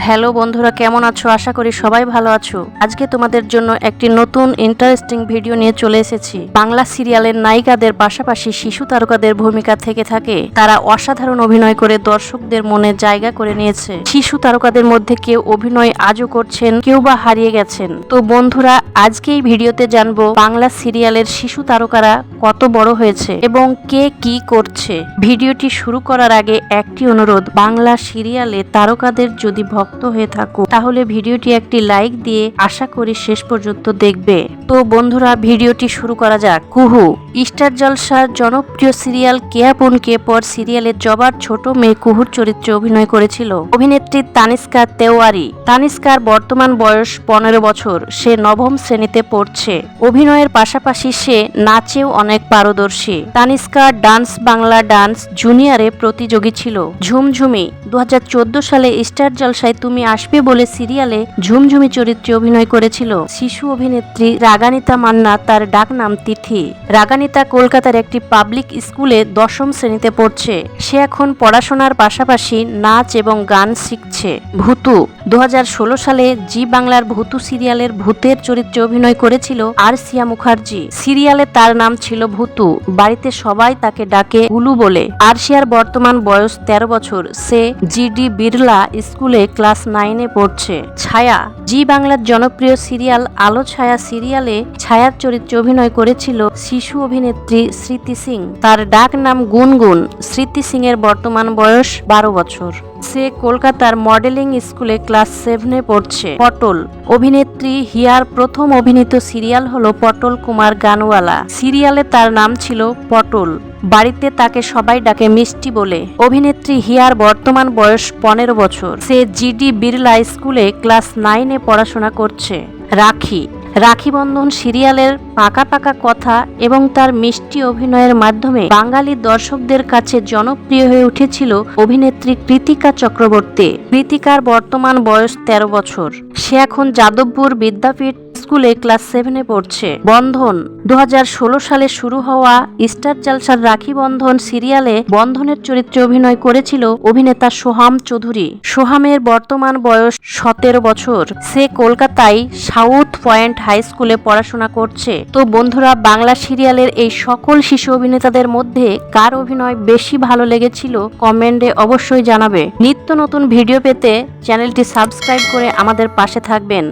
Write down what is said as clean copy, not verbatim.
Hello বন্ধুরা, কেমন আছো? আশা করি সবাই ভালো আছো। আজকে তোমাদের জন্য একটি নতুন ইন্টারেস্টিং ভিডিও নিয়ে চলে এসেছি। বাংলা সিরিয়ালের নায়িকাদের পাশাপাশি শিশু তারকাদের ভূমিকা থেকে থাকে তারা অসাধারণ অভিনয় করে দর্শকদের মনে জায়গা করে নিয়েছে। শিশু তারকাদের মধ্যে কেউ অভিনয় আজও করছেন, কেউ বা হারিয়ে গেছেন। তো বন্ধুরা, আজকে এই ভিডিওতে জানবো বাংলা সিরিয়ালের শিশু তারকারা কত বড় হয়েছে এবং কে কি করছে। ভিডিওটি শুরু করার আগে একটি অনুরোধ, বাংলা সিরিয়ালে তারকাদের যদি ভক্ত হয়ে থাকো তাহলে ভিডিওটি একটি লাইক দিয়ে আশা করি শেষ পর্যন্ত দেখবে। তো বন্ধুরা, ভিডিওটি শুরু করা যাক। কুহু স্টার জলসার জনপ্রিয় সিরিয়াল কে আপন কে পর সিরিয়ালের জবার ছোট মেয়ে কুহুর চরিত্রে অভিনয় করেছিল অভিনেত্রী তানিস্কা তেওয়ারি। তানিস্কার বর্তমান বয়স 15 বছর। সে নবম শ্রেণীতে পড়ছে। অভিনয়ের পাশাপাশি সে নাচেও অনেক পারদর্শী। তানিস্কা ডান্স বাংলা ডান্স জুনিয়রে প্রতিযোগী ছিল। ঝুমঝুমি 2014 সালে স্টার জলসায় তুমি আসবে বলে সিরিয়ালে ঝুমঝুমি চরিত্রে অভিনয় করেছিল শিশু অভিনেত্রী রাগানিতা মান্না, তার ডাক নাম তিথি। রাগানিতা কলকাতার একটি পাবলিক স্কুলে 10ম শ্রেণীতে পড়ছে। সে এখন পড়াশোনার পাশাপাশি নাচ এবং গান শিখছে। ভূতু 2016 সালে জি বাংলার ভূতু সিরিয়ালের ভূতের চরিত্রে অভিনয় করেছিল আরসিয়া মুখার্জি। সিরিয়ালে তার নাম ছিল ভূতু। বাড়িতে সবাই তাকে ডাকে গুলু বলে। আরসিয়ার বর্তমান বয়স 13 বছর। সে জিডি বিড়লা স্কুলে ক্লাস 9-এ পড়ছে। ছায়া জি বাংলার জনপ্রিয় সিরিয়াল আলো ছায়া সিরিয়ালে ছায়ার চরিত্রে অভিনয় করেছিল শিশু অভিনেত্রী স্মৃতি সিং। তার ডাক নাম গুনগুন। স্মৃতি সিং এর বর্তমান বয়স 12 বছর। সে কলকাতার মডেলিং স্কুলে ক্লাস 7-এ পড়ছে। পটল অভিনেত্রী হিয়ার প্রথম অভিনীত সিরিয়াল হলো পটল কুমার গানওয়ালা। সিরিয়ালে তার নাম ছিল পটল। বাড়িতে তাকে সবাই ডাকে মিষ্টি বলে। অভিনেত্রী হিয়ার বর্তমান বয়স 15 বছর। সে জিডি বিড়লা স্কুলে ক্লাস 9-এ পড়াশোনা করছে। রাখি রাখি বন্ধন সিরিয়ালের পাকা পাকা কথা এবং তার মিষ্টি অভিনয়ের মাধ্যমে বাঙালি দর্শকদের কাছে জনপ্রিয় হয়ে উঠেছিল অভিনেত্রী কৃতিকা চক্রবর্তী। কৃতিকার বর্তমান বয়স 13 বছর। সে এখন যাদবপুর বিদ্যাপীঠ স্কুলে ক্লাস 7-এ পড়ছে। বন্ধন 2016 সালে শুরু হওয়া স্টার জলসার রাখি বন্ধন সিরিয়ালে বন্ধনের চরিত্রে অভিনয় করেছিল অভিনেতা সোহাম চৌধুরী। সোহামের বর্তমান বয়স 17 বছর। সে কলকাতায় সাউথ পয়েন্ট হাই স্কুলে পড়াশোনা করছে। তো বন্ধুরা, বাংলা সিরিয়ালের এই সকল শিশু অভিনেতাদের মধ্যে কার অভিনয় বেশি ভালো লেগেছিল কমেন্টে অবশ্যই জানাবে। নিত্য নতুন ভিডিও পেতে চ্যানেলটি সাবস্ক্রাইব করে আমাদের পাশে থাকবেন।